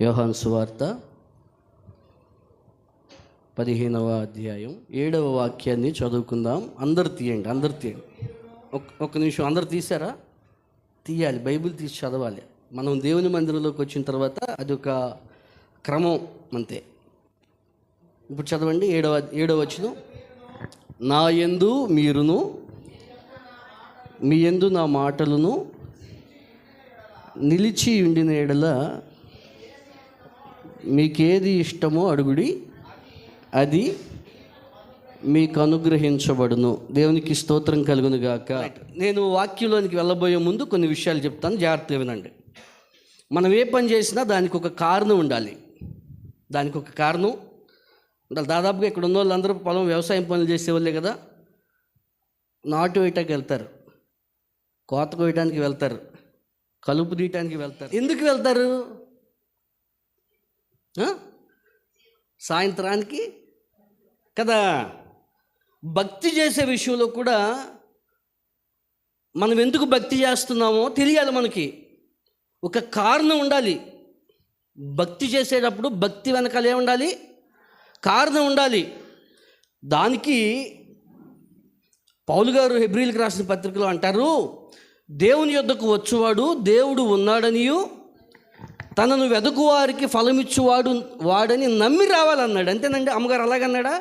యోహాను సువార్త 15వ అధ్యాయం 7వ వాక్యాన్ని చదువుకుందాం. అందరు తీయండి. ఒక్క నిమిషం, అందరు తీసారా? తీయాలి, బైబిల్ తీసి చదవాలి. మనం దేవుని మందిరంలోకి వచ్చిన తర్వాత అది ఒక క్రమం అంతే. ఇప్పుడు చదవండి. 7వ వచనం. నా యందు మీరును, మీ యందు నా మాటలను నిలిచి ఉండిన ఎడల మీకేది ఇష్టమో అడుగుడి, అది మీకు అనుగ్రహించబడును. దేవునికి స్తోత్రం కలుగును గాక. నేను వాక్యంలోనికి వెళ్ళబోయే ముందు కొన్ని విషయాలు చెప్తాను, జాగ్రత్తగా వినండి. మనం ఏ పని చేసినా దానికి ఒక కారణం ఉండాలి. దాదాపుగా ఇక్కడ ఉన్న వాళ్ళందరూ పొలం వ్యవసాయం పనులు చేసేవాళ్ళే కదా. నాటు వేయటానికి వెళ్తారు, కోత కోయటానికి వెళ్తారు, కలుపు తీయటానికి వెళ్తారు. ఎందుకు వెళ్తారు? సాయంత్రానికి కదా. భక్తి చేసే విషయంలో కూడా మనం ఎందుకు భక్తి చేస్తున్నామో తెలియాలి. మనకి ఒక కారణం ఉండాలి. భక్తి చేసేటప్పుడు భక్తి వెనకాలే ఉండాలి, కారణం ఉండాలి. దానికి పౌలు గారు హెబ్రీలకు రాసిన పత్రికలో అంటారు, దేవుని యొద్దకు వచ్చువాడు దేవుడు ఉన్నాడనియు తనను వెదకువారికి వాడని నమ్మి రావాలన్నాడు. అంతేనండి. అమ్మగారు అలాగన్నాడా?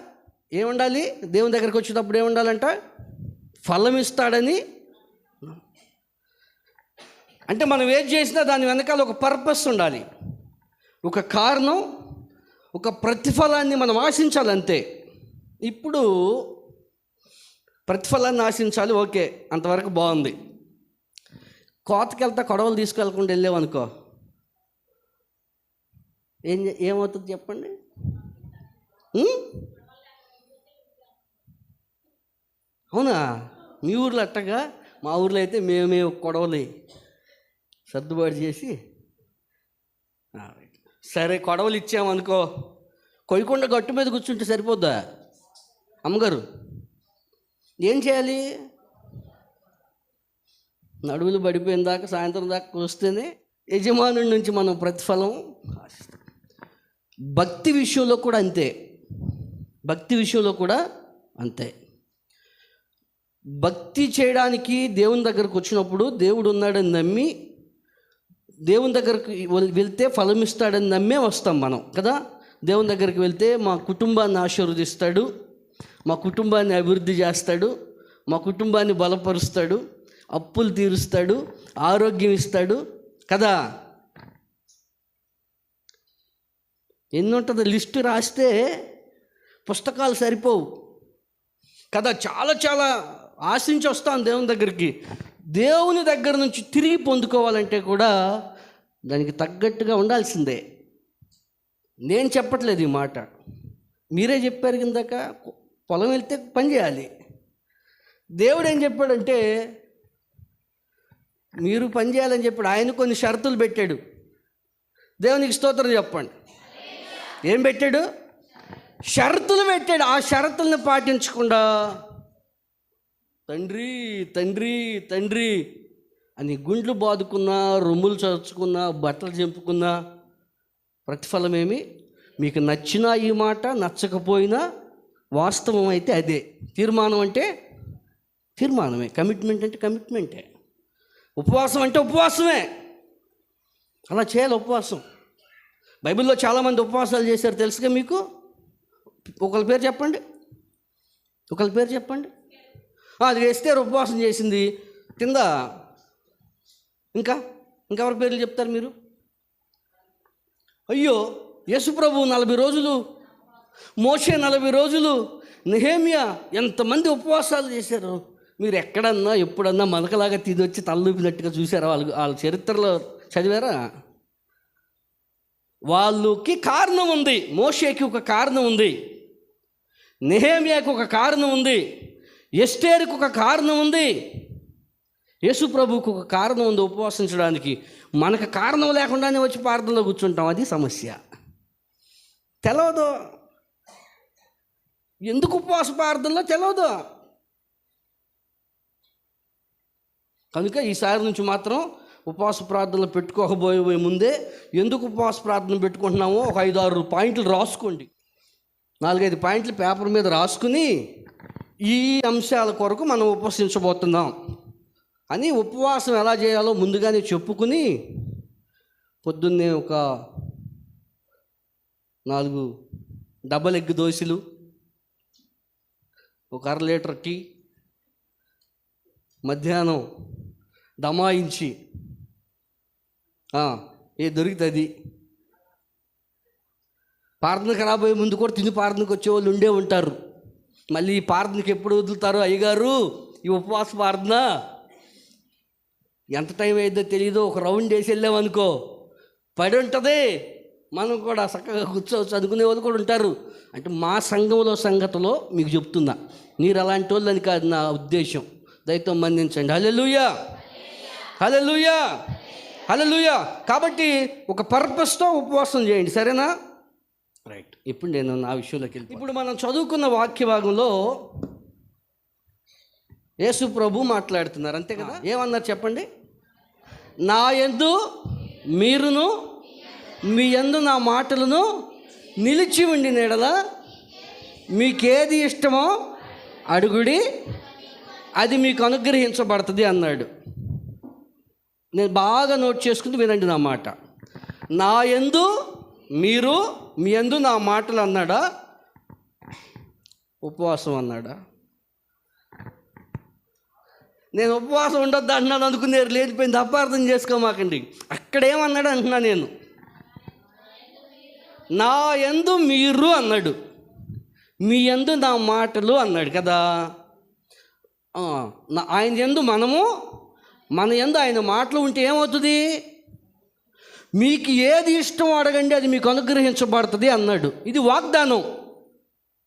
ఏముండాలి? దేవుని దగ్గరికి వచ్చేటప్పుడు ఏముండాలంట? ఫలం ఇస్తాడని. అంటే మనం ఏది చేసినా దాని వెనకాల ఒక పర్పస్ ఉండాలి, ఒక కారణం, ఒక ప్రతిఫలాన్ని మనం ఆశించాలి, అంతే. ఇప్పుడు ప్రతిఫలాన్ని ఆశించాలి, ఓకే, అంతవరకు బాగుంది. కోతకి వెళ్తా కొడవలు తీసుకెళ్ళకుండా వెళ్ళామనుకో, ఏమవుతుంది చెప్పండి? అవునా? మీ ఊర్లో అట్టగా, మా ఊర్లో అయితే మేమే కొడవలి సర్దుబాటు చేసి, సరే కొడవలు ఇచ్చామనుకో, కొయ్యకుండా గట్టు మీద కూర్చుంటే సరిపోద్దా? అమ్మగారు ఏం చేయాలి? నడువులు పడిపోయిన దాకా, సాయంత్రం దాకా వస్తేనే యజమానుడి నుంచి మనం ప్రతిఫలం ఆశిస్తాం. భక్తి విషయంలో కూడా అంతే. భక్తి చేయడానికి దేవుని దగ్గరకు వచ్చినప్పుడు దేవుడు ఉన్నాడని నమ్మి, దేవుని దగ్గరకు వెళ్తే ఫలం ఇస్తాడని నమ్మే వస్తాం మనం కదా. దేవుని దగ్గరికి వెళ్తే మా కుటుంబాన్ని ఆశీర్వదిస్తాడు, మా కుటుంబాన్ని అభివృద్ధి చేస్తాడు, మా కుటుంబాన్ని బలపరుస్తాడు, అప్పులు తీరుస్తాడు, ఆరోగ్యం ఇస్తాడు కదా. ఎన్ని ఉంటుంది? లిస్టు రాస్తే పుస్తకాలు సరిపోవు కదా. చాలా చాలా ఆశించి వస్తాను దేవుని దగ్గరికి. దేవుని దగ్గర నుంచి తిరిగి పొందుకోవాలంటే కూడా దానికి తగ్గట్టుగా ఉండాల్సిందే. నేను చెప్పట్లేదు ఈ మాట, మీరే చెప్పారు కిందాక. పొలం వెళ్తే పని చేయాలి. దేవుడు ఏం చెప్పాడంటే మీరు పని చేయాలని చెప్పాడు. ఆయన కొన్ని షరతులు పెట్టాడు. దేవునికి స్తోత్రం చెప్పండి. ఏం పెట్టాడు? షరతులు పెట్టాడు. ఆ షరతులను పాటించకుండా తండ్రి తండ్రి తండ్రి అని గుండ్లు బాదుకున్నా, రొమ్ములు చరుచుకున్నా, బట్టలు చెంపుకున్నా ప్రతిఫలమేమి? మీకు నచ్చినా ఈ మాట, నచ్చకపోయినా వాస్తవం అయితే అదే. తీర్మానం అంటే తీర్మానమే, కమిట్మెంట్ అంటే కమిట్మెంటే, ఉపవాసం అంటే ఉపవాసమే. అలా చేయాలి ఉపవాసం. బైబిల్లో చాలామంది ఉపవాసాలు చేశారు, తెలుసుగా మీకు. ఒకళ్ళ పేరు చెప్పండి. అది ఎస్తేరు ఉపవాసం చేసింది, కింద ఇంకెవరి పేర్లు చెప్తారు మీరు? అయ్యో, యేసుప్రభు 40 రోజులు, మోషే 40 రోజులు, నెహెమ్యా ఎంతమంది ఉపవాసాలు చేశారు. మీరు ఎక్కడన్నా ఎప్పుడన్నా మనకలాగా తిది వచ్చి తలూపినట్టుగా చూసారా? వాళ్ళ చరిత్రలో చదివారా? వాళ్ళకి కారణం ఉంది. మోషేకి ఒక కారణం ఉంది, నెహెమ్యాకి ఒక కారణం ఉంది, ఎస్తేరుకు ఒక కారణం ఉంది, యేసు ప్రభువుకు ఒక కారణం ఉంది ఉపవాసించడానికి. మనకు కారణం లేకుండానే వచ్చి ప్రార్థనలో కూర్చుంటాం. అది సమస్య. తెలవదు ఎందుకు ఉపవాస ప్రార్థనలో, తెలవదు. కనుక ఈసారి నుంచి మాత్రం ఉపవాస ప్రార్థనలు పెట్టుకోకపోయే ముందే ఎందుకు ఉపవాస ప్రార్థన పెట్టుకుంటున్నామో ఒక 5-6 పాయింట్లు రాసుకోండి. 4-5 పాయింట్లు పేపర్ మీద రాసుకుని ఈ అంశాల కొరకు మనం ఉపవసించబోతున్నాం అని ఉపవాసం ఎలా చేయాలో ముందుగానే చెప్పుకుని పొద్దున్నే ఒక 4 డబల్ ఎగ్ దోశలు, ఒక 1/2 లీటర్ టీ, మధ్యాహ్నం దమాయించి దొరుకుతుంది. ప్రార్థనకు రాబోయే ముందు కూడా తిని ప్రార్థనకు వచ్చేవాళ్ళు ఉండే ఉంటారు. మళ్ళీ ఈ ప్రార్థనకి ఎప్పుడు వదులుతారు అయ్యగారు ఈ ఉపవాస ప్రార్థన, ఎంత టైం అయిందో తెలియదు, ఒక రౌండ్ వేసి వెళ్ళామనుకో పడి ఉంటుంది, మనం కూడా చక్కగా కూర్చోవచ్చు అనుకునే వాళ్ళు కూడా ఉంటారు. అంటే మా సంఘంలో సంగతిలో మీకు చెప్తున్నా, మీరు అలాంటి వాళ్ళని కాదు నా ఉద్దేశం, దయతో మన్నించండి. హల్లెలూయా, హల్లెలూయా, హల్లెలూయా. కాబట్టి ఒక పర్పస్తో ఉపవాసం చేయండి, సరేనా? రైట్. ఇప్పుడు నేను నా విషయంలోకి వెళ్తాను. ఇప్పుడు మనం చదువుకున్న వాక్య భాగంలో యేసు ప్రభు మాట్లాడుతున్నారు, అంతే కదా? ఏమన్నారు చెప్పండి? నా యందు మీరును మీ యందు నా మాటలను నిలిచి ఉండిన యెడల మీకేది ఇష్టమో అడుగుడి, అది మీకు అనుగ్రహించబడుతుంది అన్నాడు. నేను బాగా నోట్ చేసుకుని వినండి నా మాట. నా యందు మీరు మీ యందు నా మాటలు అన్నాడా, ఉపవాసం అన్నాడా? నేను ఉపవాసం ఉండొద్దు అంటున్నాను అనుకునేరు, లేచిపోయింది, అపార్థం చేసుకోమాకండి. అక్కడేమన్నాడు అంటున్నా నేను, నా యందు మీరు అన్నాడు, మీ యందు నా మాటలు అన్నాడు కదా. ఆయన యందు మనము, మన యందు ఆయన మాటలు ఉంటే ఏమవుతుంది? మీకు ఏది ఇష్టం అడగండి, అది మీకు అనుగ్రహించబడుతుంది అన్నాడు. ఇది వాగ్దానం.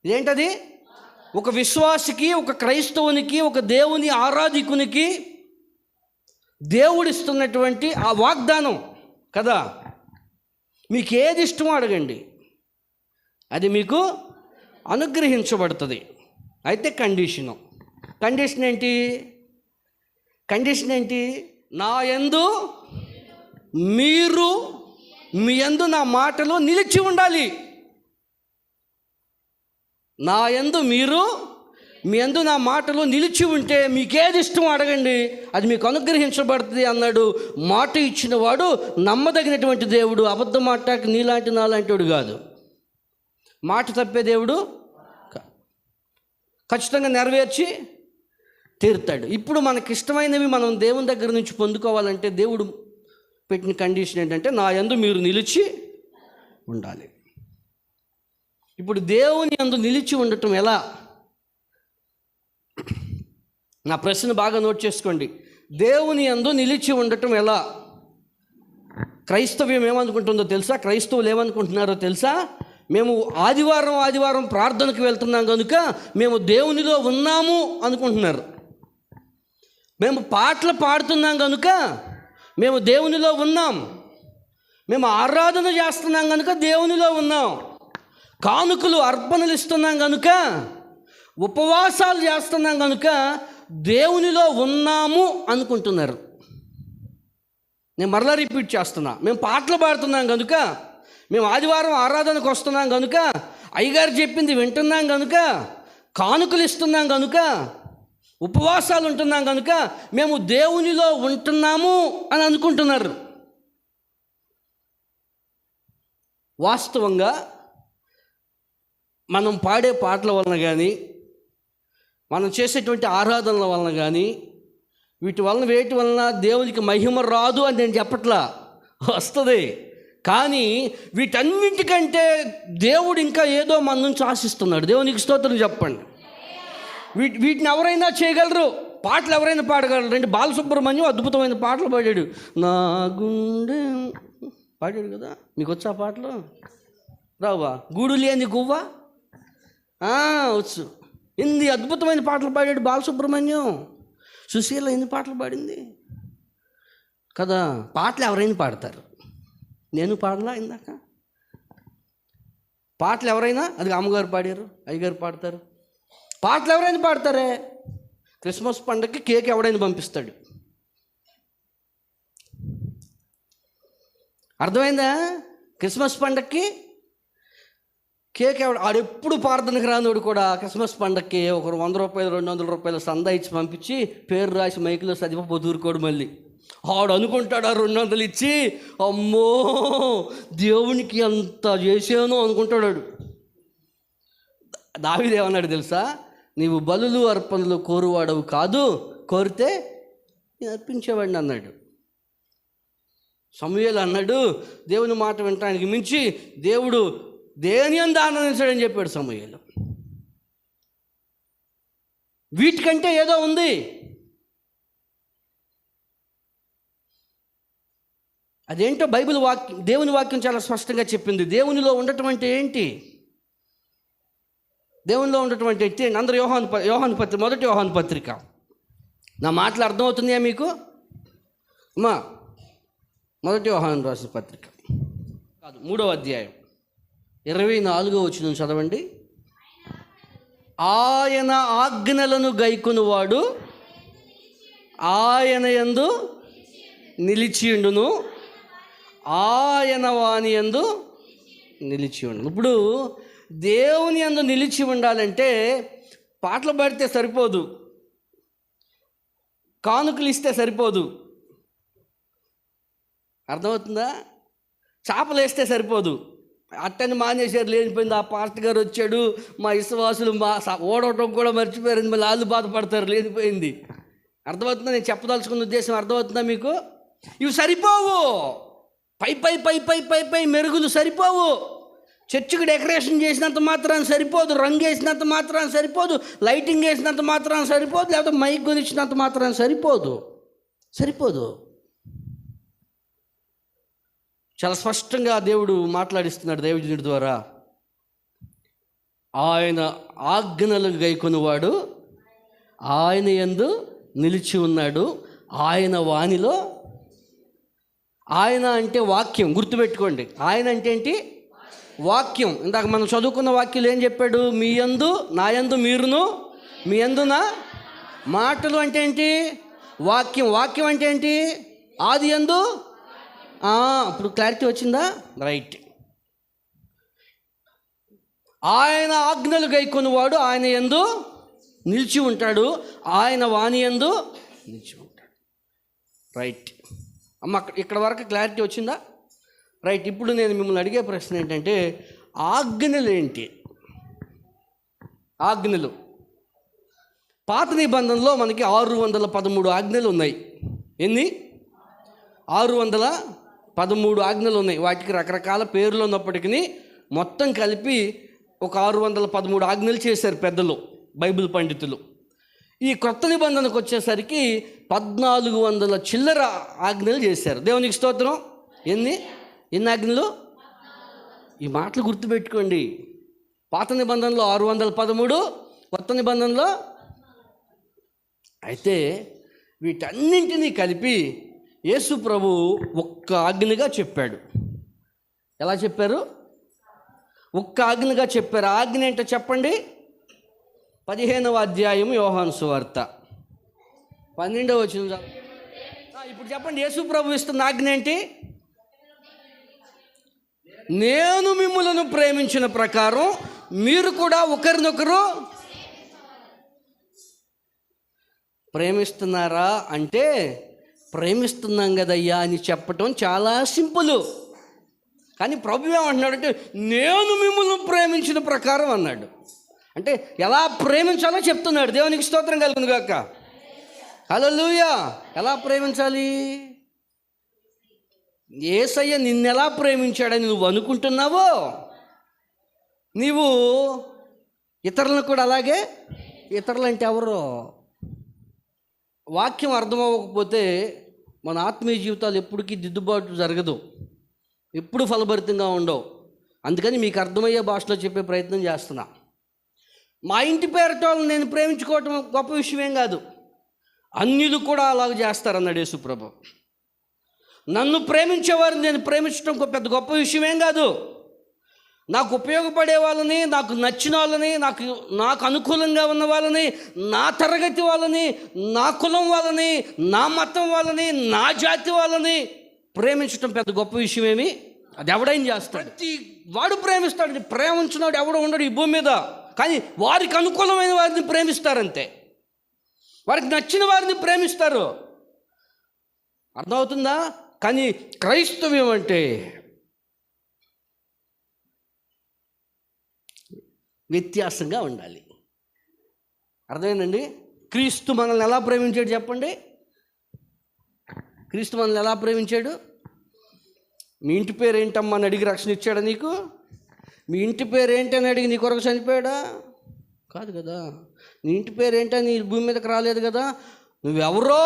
ఏంటది? ఒక విశ్వాసికి, ఒక క్రైస్తవునికి, ఒక దేవుని ఆరాధికునికి దేవుడిస్తున్నటువంటి ఆ వాగ్దానం కదా. మీకు ఏది ఇష్టమో అడగండి, అది మీకు అనుగ్రహించబడుతుంది. అయితే కండిషన్ ఏంటి? నా యందు మీరు మీ యందు నా మాటలు నిలిచి ఉండాలి. నా యందు మీరు మీ యందు నా మాటలు నిలిచి ఉంటే మీకేది ఇష్టం అడగండి, అది మీకు అనుగ్రహించబడుతుంది అన్నాడు. మాట ఇచ్చిన వాడు నమ్మదగినటువంటి దేవుడు, అబద్ధం మాట్లాడక నీలాంటి నాలాంటి వాడు కాదు. మాట తప్పే దేవుడు ఖచ్చితంగా నెరవేర్చి తీరుతాడు. ఇప్పుడు మనకిష్టమైనవి మనం దేవుని దగ్గర నుంచి పొందుకోవాలంటే దేవుడు పెట్టిన కండిషన్ ఏంటంటే నా యందు మీరు నిలిచి ఉండాలి. ఇప్పుడు దేవుని యందు నిలిచి ఉండటం ఎలా? నా ప్రశ్న బాగా నోట్ చేసుకోండి. దేవుని యందు నిలిచి ఉండటం ఎలా? క్రైస్తవ్యం ఏమనుకుంటుందో తెలుసా? క్రైస్తవులు ఏమనుకుంటున్నారో తెలుసా? మేము ఆదివారం ప్రార్థనకు వెళ్తున్నాం కనుక మేము దేవునిలో ఉన్నాము అనుకుంటున్నారు. మేము పాటలు పాడుతున్నాం కనుక మేము దేవునిలో ఉన్నాం. మేము ఆరాధన చేస్తున్నాం కనుక దేవునిలో ఉన్నాం. కానుకలు అర్పణలు ఇస్తున్నాం కనుక, ఉపవాసాలు చేస్తున్నాం కనుక దేవునిలో ఉన్నాము అనుకుంటున్నారు. నేను మరలా రిపీట్ చేస్తున్నా. మేము పాటలు పాడుతున్నాం కనుక, మేము ఆదివారం ఆరాధనకు వస్తున్నాం కనుక, అయ్యగారు చెప్పింది వింటున్నాం కనుక, కానుకలు ఇస్తున్నాం కనుక, ఉపవాసాలు ఉంటున్నాం కనుక మేము దేవునిలో ఉంటున్నాము అని అనుకుంటున్నారు. వాస్తవంగా మనం పాడే పాటల వలన కానీ, మనం చేసేటువంటి ఆరాధనల వలన కానీ, వేటి వలన దేవునికి మహిమ రాదు అని నేను చెప్పట్లా, వస్తుంది. కానీ వీటన్నింటికంటే దేవుడు ఇంకా ఏదో మన నుంచి ఆశిస్తున్నాడు. దేవునికి స్తోత్రం చెప్పండి. వీటిని ఎవరైనా చేయగలరు, పాటలు ఎవరైనా పాడగలరు. అంటే బాలసుబ్రహ్మణ్యం అద్భుతమైన పాటలు పాడాడు. నా గుండె పాడాడు కదా, మీకు వచ్చా పాటలు? రావా? గూడు లేని గువ్వ వచ్చు. ఎన్ని అద్భుతమైన పాటలు పాడాడు బాలసుబ్రహ్మణ్యం. సుశీల ఎన్ని పాటలు పాడింది కదా. పాటలు ఎవరైనా పాడతారు, నేను పాడలా ఇందాక. పాటలు ఎవరైనా, అది అమ్మగారు పాడారు, అయ్యగారు పాడతారు. పాటలు ఎవరైనా పాడతారే. క్రిస్మస్ పండుగకి కేక్ ఎవడైనా పంపిస్తాడు. అర్థమైందా? క్రిస్మస్ పండక్కి కేక్ ఆడెప్పుడు ప్రార్థనకు రానోడు కూడా క్రిస్మస్ పండక్కి ఒకరు 100 రూపాయలు 200 రూపాయలు సందా ఇచ్చి పంపించి పేరు రాసి మైకులో చదివి దూరుకోడు. మళ్ళీ ఆడు అనుకుంటాడు ఆ 200 ఇచ్చి అమ్మో దేవునికి అంత చేసాను అనుకుంటాడు. దావీదు ఏమన్నాడు తెలుసా? నీవు బలులు అర్పణలు కోరువాడవు కాదు, కోరితే నేను అర్పించేవాడిని అన్నాడు. సమూయేలు అన్నాడు దేవుని మాట వినటానికి మించి దేవుడు దేని అందు ఆనందించాడని చెప్పాడు సమూయేలు. వీటికంటే ఏదో ఉంది. అదేంటో బైబిల్ వాక్యం, దేవుని వాక్యం చాలా స్పష్టంగా చెప్పింది. దేవునిలో ఉండటం అంటే ఏంటి? దేవునిలో ఉండటం అంటే ఏంటి? అందరూ యోహాను పత్రిక, మొదటి యోహాను పత్రిక. నా మాటలు అర్థమవుతున్నాయా మీకు? అమ్మా, మొదటి యోహాను రాసిన పత్రిక కాదు, 3వ అధ్యాయం 24వ వచనం చదవండి. ఆయన ఆజ్ఞలను గైకొనువాడు ఆయన యందు నిలిచియుండును, ఆయన వాని యందు నిలిచియుండును. ఇప్పుడు దేవుని యందు నిలిచి ఉండాలంటే పాటలు పాడితే సరిపోదు, కానుకలు ఇస్తే సరిపోదు. అర్థమవుతుందా? చేపలు వేస్తే సరిపోదు. అట్టని మానేశారు, లేనిపోయింది. ఆ పాస్టర్ గారు వచ్చాడు, మా విశ్వాసులు ఓడవటం కూడా మర్చిపోయారు, మళ్ళీ వాళ్ళు బాధపడతారు, లేనిపోయింది. అర్థమవుతుందా నేను చెప్పదలుచుకున్న ఉద్దేశం? అర్థమవుతుందా మీకు? ఇవి సరిపోవు. పై పై పై పై పై పై మెరుగులు సరిపోవు. చర్చికి డెకరేషన్ చేసినంత మాత్రాన్ని సరిపోదు, రంగు వేసినంత మాత్రాన్ని సరిపోదు, లైటింగ్ వేసినంత మాత్రాన్ని సరిపోదు, లేకపోతే మైక్ కొనిచ్చినంత మాత్రాన్ని సరిపోదు. చాలా స్పష్టంగా దేవుడు మాట్లాడిస్తున్నాడు దైవజనుడి ద్వారా. ఆయన ఆజ్ఞలు గైకొనువాడు ఆయన యందు నిలిచి ఉన్నాడు, ఆయన వానిలో. ఆయన అంటే వాక్యం, గుర్తుపెట్టుకోండి. ఆయన అంటే ఏంటి? వాక్యం. ఇందాక మనం చదువుకున్న వాక్యం ఏం చెప్పాడు? మీ యందు నా యందు మీరును, మీ యందు నా మాటలు అంటే ఏంటి? వాక్యం. వాక్యం అంటే ఏంటి? ఆది యందు. ఇప్పుడు క్లారిటీ వచ్చిందా? రైట్. ఆయన ఆజ్ఞలు గైకొనువాడు ఆయన యందు నిలిచి ఉంటాడు, ఆయన వాని యందు నిలిచి ఉంటాడు. రైట్ అమ్మ, ఇక్కడ వరకు క్లారిటీ వచ్చిందా? రైట్. ఇప్పుడు నేను మిమ్మల్ని అడిగే ప్రశ్న ఏంటంటే, ఆజ్ఞలు ఏంటి? ఆజ్ఞలు పాత నిబంధనలో మనకి 613 ఆజ్ఞలు ఉన్నాయి. ఎన్ని? 613 ఆజ్ఞలు ఉన్నాయి. వాటికి రకరకాల పేర్లు ఉన్నప్పటికీ మొత్తం కలిపి ఒక 613 ఆజ్ఞలు చేశారు పెద్దలు, బైబిల్ పండితులు. ఈ కొత్త నిబంధనకు వచ్చేసరికి 1400 చిల్లర ఆజ్ఞలు చేశారు. దేవునికి స్తోత్రం. ఎన్ని ఆజ్ఞలు? ఈ మాటలు గుర్తుపెట్టుకోండి. పాత నిబంధనలో 613, కొత్త నిబంధనలో. అయితే వీటన్నింటినీ కలిపి యేసు ప్రభు ఒక్క ఆజ్ఞగా చెప్పాడు. ఎలా చెప్పారు? ఒక్క ఆజ్ఞగా చెప్పారు. ఆజ్ఞ ఏంటో చెప్పండి. 15వ అధ్యాయం యోహాను సువార్త 12వ వచనం. ఇప్పుడు చెప్పండి, యేసు ప్రభు ఇస్తున్న ఆజ్ఞ ఏంటి? నేను మిమ్ములను ప్రేమించిన ప్రకారం మీరు కూడా ఒకరినొకరు ప్రేమిస్తున్నారా అంటే, ప్రేమిస్తున్నాం కదయ్యా అని చెప్పటం చాలా సింపుల్. కానీ ప్రభు ఏమంటున్నాడంటే, నేను మిమ్మల్ని ప్రేమించిన ప్రకారం అన్నాడు. అంటే ఎలా ప్రేమించాలో చెప్తున్నాడు. దేవునికి స్తోత్రం కలుగును గాక. హల్లెలూయా. ఎలా ప్రేమించాలి? యేసయ్య నిన్నెలా ప్రేమించాడని నువ్వు అనుకుంటున్నావో, నీవు ఇతరులను కూడా అలాగే. ఇతరులు అంటే ఎవరో? వాక్యం అర్థమవ్వకపోతే మన ఆత్మీయ జీవితాలు ఎప్పటికీ దిద్దుబాటు జరగదు, ఎప్పుడు ఫలభరితంగా ఉండవు. అందుకని మీకు అర్థమయ్యే భాషలో చెప్పే ప్రయత్నం చేస్తున్నా. మా ఇంటి పేరటోళ్ళని నేను ప్రేమించుకోవటం గొప్ప విషయమేం కాదు, అన్యులు కూడా అలాగ చేస్తారన్నాడు యేసు ప్రభు. నన్ను ప్రేమించేవారిని నేను ప్రేమించడం పెద్ద గొప్ప విషయమేం కాదు. నాకు ఉపయోగపడే వాళ్ళని, నాకు నచ్చిన వాళ్ళని, నాకు అనుకూలంగా ఉన్న వాళ్ళని, నా తరగతి వాళ్ళని, నా కులం వాళ్ళని, నా మతం వాళ్ళని, నా జాతి వాళ్ళని ప్రేమించడం పెద్ద గొప్ప విషయమేమి, అది ఎవడైనా చేస్తాడు. ప్రతి వాడు ప్రేమిస్తాడు. ప్రేమించినాడు ఎవడో ఉండడు ఈ భూమి మీద. కానీ వారికి అనుకూలమైన వారిని ప్రేమిస్తారంతే, వారికి నచ్చిన వారిని ప్రేమిస్తారు. అర్థమవుతుందా? కానీ క్రైస్తవ్యం అంటే వ్యత్యాసంగా ఉండాలి. అర్థమైందండి? క్రీస్తు మనల్ని ఎలా ప్రేమించాడు చెప్పండి? క్రీస్తు మనల్ని ఎలా ప్రేమించాడు? మీ ఇంటి పేరు ఏంటమ్మా అని అడిగి రక్షణ ఇచ్చాడా నీకు? మీ ఇంటి పేరు ఏంటని అడిగి నీ కొరకు చనిపోయాడా? కాదు కదా. నీ ఇంటి పేరు ఏంటని నీ భూమి మీదకి రాలేదు కదా. నువ్వెవరో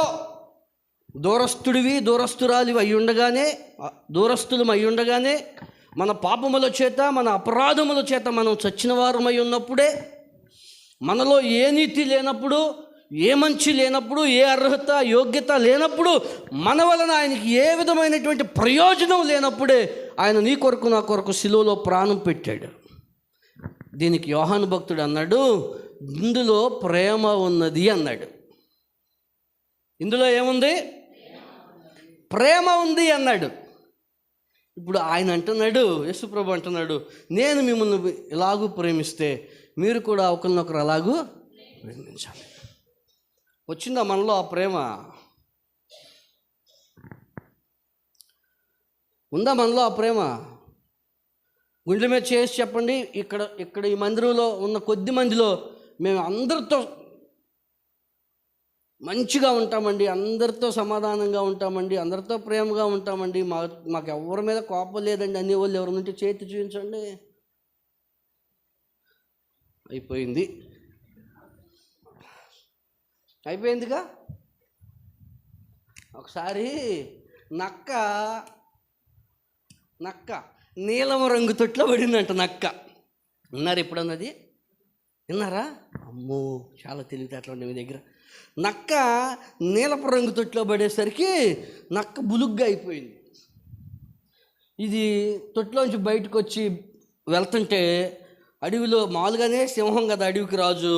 దూరస్తుడివి, దూరస్తురాలివి దూరస్తులం అయి ఉండగానే మన పాపముల చేత, మన అపరాధముల చేత మనం చచ్చిన వారమై ఉన్నప్పుడే, మనలో ఏ నీతి లేనప్పుడు, ఏ మంచి లేనప్పుడు, ఏ అర్హత యోగ్యత లేనప్పుడు, మన వలన ఆయనకి ఏ విధమైనటువంటి ప్రయోజనం లేనప్పుడే ఆయన నీ కొరకు నా కొరకు సిలువలో ప్రాణం పెట్టాడు. దీనికి యోహాను భక్తుడు అన్నాడు, ఇందులో ప్రేమ ఉన్నది అన్నాడు. ఇందులో ఏముంది? ప్రేమ ఉంది అన్నాడు. ఇప్పుడు ఆయన అంటున్నాడు, యేసుప్రభు అంటున్నాడు, నేను మిమ్మల్ని ఇలాగూ ప్రేమిస్తే మీరు కూడా ఒకరినొకరు అలాగూ ప్రేమించాలి. వచ్చిందా మనలో ఆ ప్రేమ? ఉందా మనలో ఆ ప్రేమ? గుండెల మీద చేసి చెప్పండి. ఇక్కడ ఈ మందిరంలో ఉన్న కొద్ది మందిలో మేము అందరితో మంచిగా ఉంటామండి, అందరితో సమాధానంగా ఉంటామండి, అందరితో ప్రేమగా ఉంటామండి, మాకు ఎవరి మీద కోపం లేదండి అనేవాళ్ళు ఎవరి నుండి చేతి చూపించండి. అయిపోయిందిగా. ఒకసారి నక్క నీలం రంగు తొట్లో పడిందంట. నక్క విన్నారు ఎప్పుడన్నది? విన్నారా? అమ్మో, చాలా తెలివితేటలు ఉండే మీ దగ్గర. నక్క నీలపు రంగు తొట్లో పడేసరికి నక్క బులుగ్గా అయిపోయింది. ఇది తొట్లోంచి బయటకు వచ్చి వెళ్తుంటే, అడవిలో మామూలుగానే సింహం కదా అడవికి రాజు,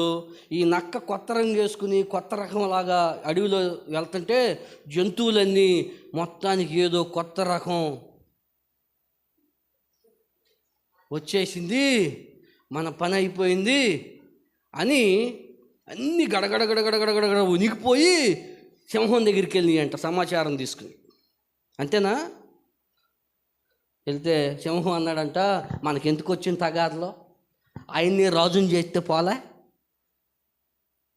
ఈ నక్క కొత్త రంగు వేసుకుని కొత్త రకంలాగా అడవిలో వెళ్తుంటే జంతువులన్నీ మొత్తానికి ఏదో కొత్త రకం వచ్చేసింది, మన పని అయిపోయింది అని అన్నీ గడగడగడగడగడగడ ఉనికిపోయి సింహం దగ్గరికి వెళ్ళి అంట సమాచారం తీసుకుని. అంతేనా? వెళ్తే సింహం అన్నాడంట, మనకెందుకు వచ్చిన తగాదలో, ఆయన్ని రాజుని చేస్తే పోలే,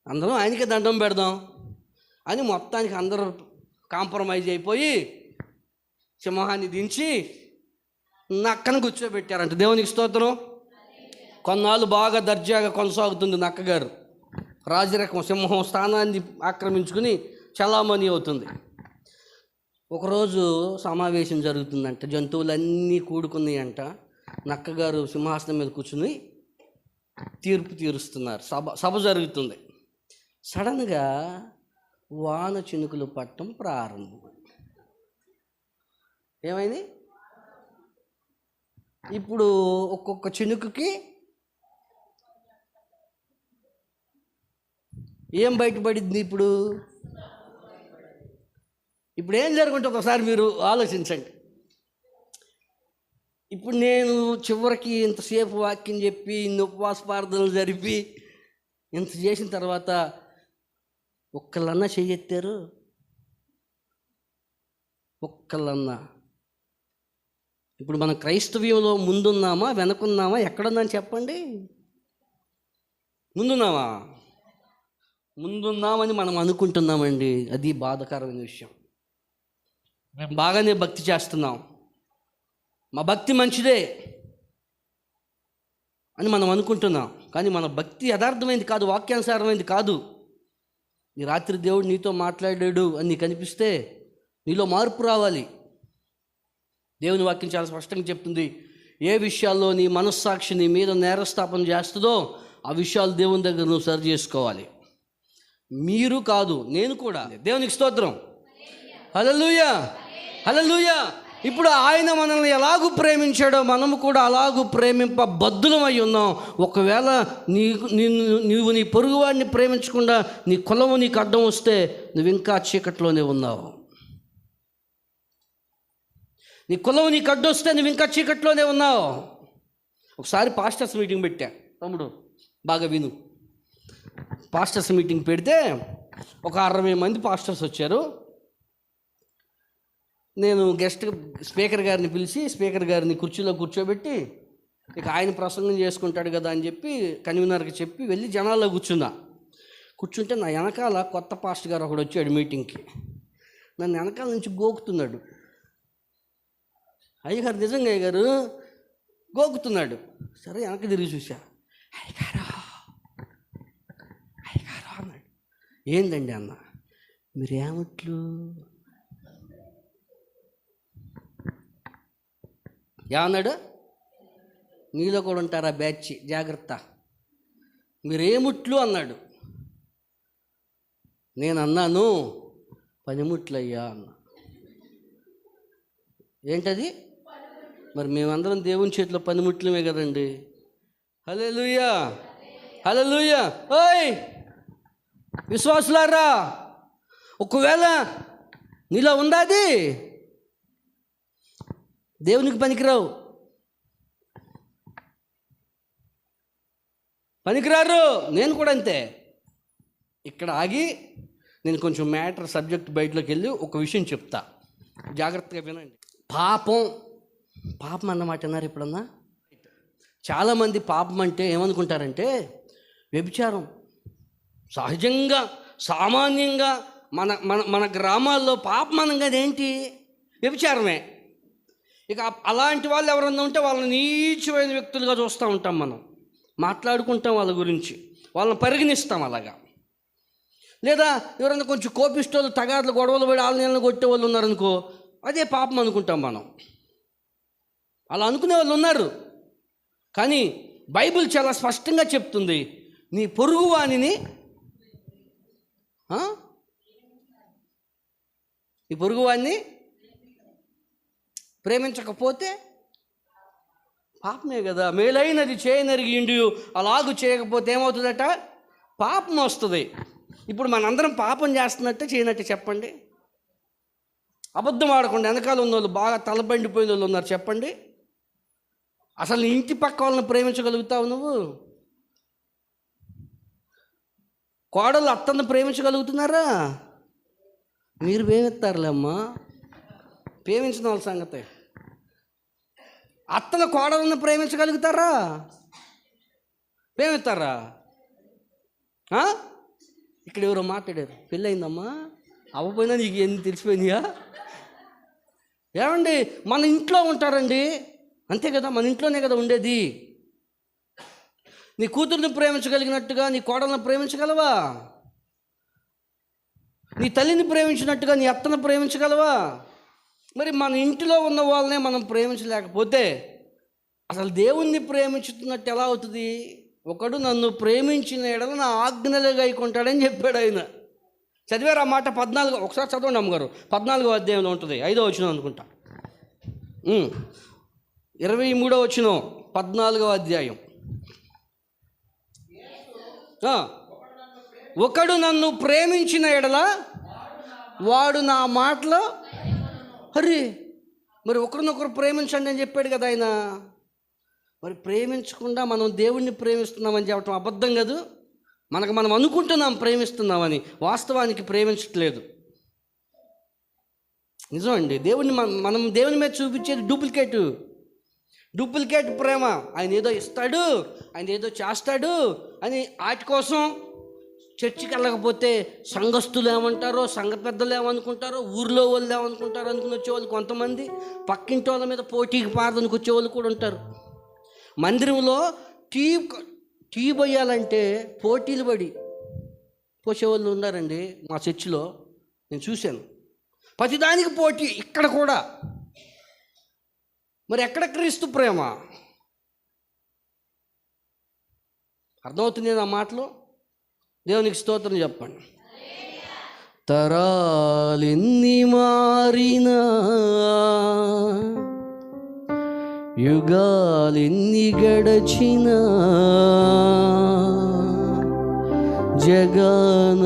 అందరం ఆయనకే దండం పెడదాం అని మొత్తానికి అందరూ కాంప్రమైజ్ అయిపోయి సింహాన్ని దించి నక్కను కూర్చోబెట్టారంట. దేవునికి స్తోత్రం. కొన్నాళ్ళు బాగా దర్జాగా కొనసాగుతుంది నక్కగారు. రాజరకం సింహం స్థానాన్ని ఆక్రమించుకుని చలామణి అవుతుంది. ఒకరోజు సమావేశం జరుగుతుందంట, జంతువులన్నీ కూడుకున్నాయంట. నక్కగారు సింహాసనం మీద కూర్చుని తీర్పు తీరుస్తున్నారు. సభ జరుగుతుంది. సడన్గా వాన చినుకులు పట్టడం ప్రారంభం. ఏమైంది? ఇప్పుడు ఒక్కొక్క చినుకుకి ఏం బయటపడింది? ఇప్పుడు ఏం జరుగుతుందో ఒకసారి మీరు ఆలోచించండి. ఇప్పుడు నేను చివరికి ఇంతసేపు వాక్యం చెప్పి, ఇన్ని ఉపవాస ప్రార్థనలు జరిపి, ఇంత చేసిన తర్వాత ఒక్కళ్ళన్నా చెయ్యెత్తారు? ఒక్కళ్ళన్నా? ఇప్పుడు మన క్రైస్తవ్యంలో ముందున్నామా వెనకున్నామా ఎక్కడుందని చెప్పండి? ముందున్నామని మనం అనుకుంటున్నామండి. అది బాధాకరమైన విషయం. మేము బాగానే భక్తి చేస్తున్నాం, మా భక్తి మంచిదే అని మనం అనుకుంటున్నాం. కానీ మన భక్తి యథార్థమైంది కాదు, వాక్యానుసారమైంది కాదు. ఈ రాత్రి దేవుడు నీతో మాట్లాడాడు అని నీకు అనిపిస్తే నీలో మార్పు రావాలి. దేవుని వాక్యం చాలా స్పష్టంగా చెప్తుంది, ఏ విషయాల్లో నీ మనస్సాక్షి నీ మీద నేరస్థాపన చేస్తుందో ఆ విషయాలు దేవుని దగ్గర నువ్వు సరి చేసుకోవాలి. మీరు కాదు, నేను కూడా. దేవునికి స్తోత్రం. హల్లెలూయా, హల్లెలూయా. ఇప్పుడు ఆయన మనల్ని ఎలాగూ ప్రేమించాడో మనము కూడా అలాగూ ప్రేమింపబద్ధులమై ఉన్నాం. ఒకవేళ నీవు నీ పొరుగువాడిని ప్రేమించకుండా నీ కులము నీకు అడ్డం వస్తే నువ్వు ఇంకా చీకట్లోనే ఉన్నావు. నీ కులం నీకు అడ్డొస్తే నువ్వు ఇంకా చీకట్లోనే ఉన్నావు. ఒకసారి పాస్టర్స్ మీటింగ్ పెట్టా, తమ్ముడు బాగా విను. పాస్టర్స్ మీటింగ్ పెడితే ఒక 60 మంది పాస్టర్స్ వచ్చారు. నేను గెస్ట్ స్పీకర్ గారిని పిలిచి స్పీకర్ గారిని కుర్చీలో కూర్చోబెట్టి ఇక ఆయన ప్రసంగం చేసుకుంటాడు కదా అని చెప్పి కన్వీనర్కి చెప్పి వెళ్ళి జనాల్లో కూర్చుంటే నా వెనకాల కొత్త పాస్టర్ గారు ఒకడు వచ్చాడు మీటింగ్కి. నన్ను వెనకాల నుంచి గోకుతున్నాడు. అయ్యగారు నిజంగా అయ్యగారు గోకుతున్నాడు. సరే వెనక్కి తిరిగి చూసా. అయ్యగారు అన్నాడు. ఏందండి అన్న? మీరేమట్లు ఏమన్నాడు? నీలో కూడా ఉంటారా బ్యాచ్, జాగ్రత్త, మీరేముట్లు అన్నాడు. నేను అన్నాను పనిముట్లయ్యా అన్నా. ఏంటది? మరి మేమందరం దేవుని చేతిలో పనిముట్లమే కదండి. హల్లెలూయా, హల్లెలూయా. ఓయ్ విశ్వాసులారా, ఒకవేళ నీలో ఉందా అది, దేవునికి పనికిరావు, పనికిరారు. నేను కూడా అంతే. ఇక్కడ ఆగి నేను కొంచెం మ్యాటర్ సబ్జెక్ట్ బయటలోకి వెళ్ళి ఒక విషయం చెప్తా, జాగ్రత్తగా వినండి. పాపం అన్నమాట అన్నారు ఎప్పుడన్నా? చాలామంది పాపం అంటే ఏమనుకుంటారంటే వ్యభిచారం. సహజంగా సామాన్యంగా మన మన మన గ్రామాల్లో పాపం అనగానే ఏంటి? వ్యభిచారమే. ఇక అలాంటి వాళ్ళు ఎవరన్నా ఉంటే వాళ్ళని నీచమైన వ్యక్తులుగా చూస్తూ ఉంటాం, మనం మాట్లాడుకుంటాం వాళ్ళ గురించి, వాళ్ళని పరిగణిస్తాం అలాగా. లేదా ఎవరైనా కొంచెం కోపిష్టోళ్ళు, తగాదులు, గొడవలు పడి వాళ్ళని కొట్టే వాళ్ళు ఉన్నారనుకో, అదే పాపం అనుకుంటాం మనం. అలా అనుకునే వాళ్ళు ఉన్నారు. కానీ బైబిల్ చాలా స్పష్టంగా చెప్తుంది, నీ పొరుగువానిని నీ పొరుగువాన్ని ప్రేమించకపోతే పాపమే కదా. మేలైనది చేయనరిగి ఇండి అలాగూ చేయకపోతే ఏమవుతుందట? పాపం వస్తుంది. ఇప్పుడు మనందరం పాపం చేస్తున్నట్టే చేయనట్టే చెప్పండి. అబద్ధం ఆడకుండా వెనకాల ఉన్న వాళ్ళు బాగా తలబండిపోయిన వాళ్ళు ఉన్నారు చెప్పండి. అసలు నీ ఇంటి పక్క వాళ్ళని ప్రేమించగలుగుతావు నువ్వు? కోడలు అత్తను ప్రేమించగలుగుతున్నారా? మీరు ప్రేమిస్తారులే అమ్మా, ప్రేమించిన వాళ్ళ సంగతే. అత్తల కోడలను ప్రేమించగలుగుతారా? ప్రేమిస్తారా? ఇక్కడ ఎవరో మాట్లాడారు, పెళ్ళయిందమ్మా, అవ్వపోయినా నీకు ఎన్ని తెలిసిపోయినాయా? ఏమండి, మన ఇంట్లో ఉంటారండి, అంతే కదా, మన ఇంట్లోనే కదా ఉండేది. నీ కూతుర్ని ప్రేమించగలిగినట్టుగా నీ కోడలను ప్రేమించగలవా? నీ తల్లిని ప్రేమించినట్టుగా నీ అత్తను ప్రేమించగలవా? మరి మన ఇంటిలో ఉన్న వాళ్ళనే మనం ప్రేమించలేకపోతే అసలు దేవుణ్ణి ప్రేమించుతున్నట్టు ఎలా అవుతుంది? ఒకడు నన్ను ప్రేమించిన ఎడల నా ఆజ్ఞలు గైకొంటాడని చెప్పాడు ఆయన. చదివారు ఆ మాట? 14, ఒకసారి చదవండి అమ్మగారు, 14వ అధ్యాయంలో ఉంటుంది, 5వ వచనం అనుకుంటా, 23వ వచనం, 14వ అధ్యాయం. ఒకడు నన్ను ప్రేమించిన ఎడల వాడు నా మాటలో. అరే మరి ఒకరినొకరు ప్రేమించండి అని చెప్పాడు కదా ఆయన. మరి ప్రేమించకుండా మనం దేవుణ్ణి ప్రేమిస్తున్నామని చెప్పడం అబద్ధం కాదు. మనకు మనం అనుకుంటున్నాం ప్రేమిస్తున్నామని, వాస్తవానికి ప్రేమించట్లేదు. నిజం అండి. మనం దేవుని మీద చూపించేది డూప్లికేట్ ప్రేమ. ఆయన ఏదో ఇస్తాడు, ఆయన ఏదో చేస్తాడు అని వాటి కోసం చర్చికి వెళ్ళకపోతే సంఘస్థులు ఏమంటారో, సంఘ పెద్దలు ఏమనుకుంటారో, ఊర్లో వాళ్ళు ఏమనుకుంటారో అనుకుని వచ్చేవాళ్ళు కొంతమంది, పక్కింటి వాళ్ళ మీద పోటీకి పారడానికి వచ్చేవాళ్ళు కూడా ఉంటారు. మందిరంలో టీ పోయాలంటే పోటీలు పడి పోసేవాళ్ళు ఉన్నారండి మా చర్చిలో, నేను చూశాను. ప్రతిదానికి పోటీ ఇక్కడ కూడా. మరి ఎక్కడ క్రీస్తు ప్రేమ? అర్థమవుతుంది నా మాటలు? దేవునికి స్తోత్రం చెప్పండి. తరాలెన్ని మారినా, యుగాలెన్ని గడచినా, జగన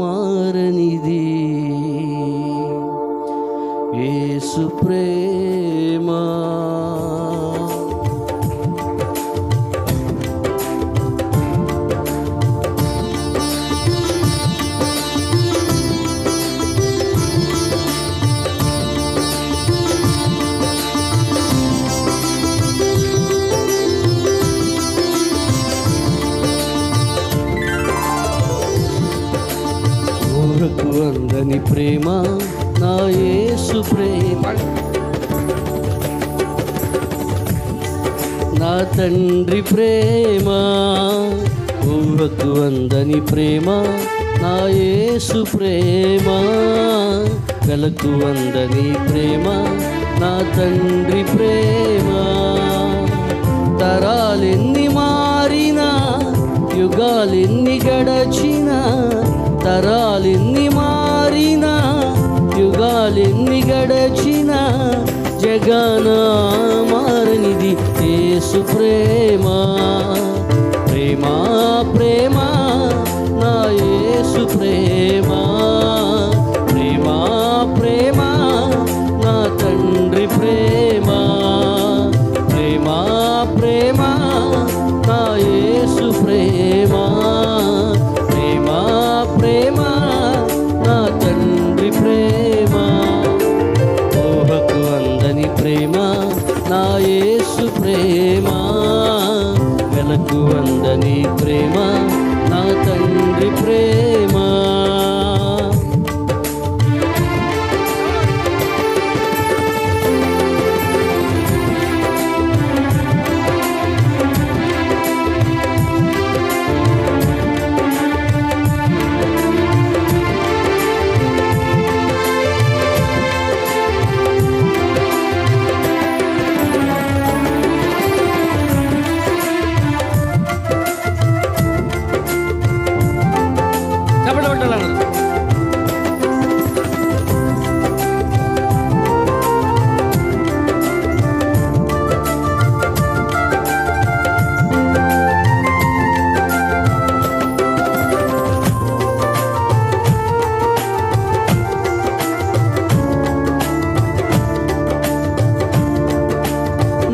మారనిది యేసు ప్రేమ. ఊరకు అందని ప్రేమ నా యేసు ప్రేమ, నా తండ్రి ప్రేమ. ఊహకు అందని ప్రేమ నా యేసు ప్రేమ, వెలకు అందని ప్రేమ నా తండ్రి ప్రేమ. తరాలెన్ని మారినా, యుగాలెన్ని గడచినా, తరాలెన్ని మారినా, యుగాలెన్ని గడచినా, జగన మారనిది యేసు ప్రేమ. ప్రేమ ప్రేమ నా యేసు ప్రేమ, ప్రేమ ప్రేమ నా తండ్రి ప్రేమ, ప్రేమ ప్రేమ నా యేసు ప్రేమ, ప్రేమ ప్రేమ నా తండ్రి ప్రేమ. ఊహకు అందని ప్రేమ నా యేసు ప్రేమ, వెలకు అందని ప్రేమ నా తండ్రి ప్రేమ.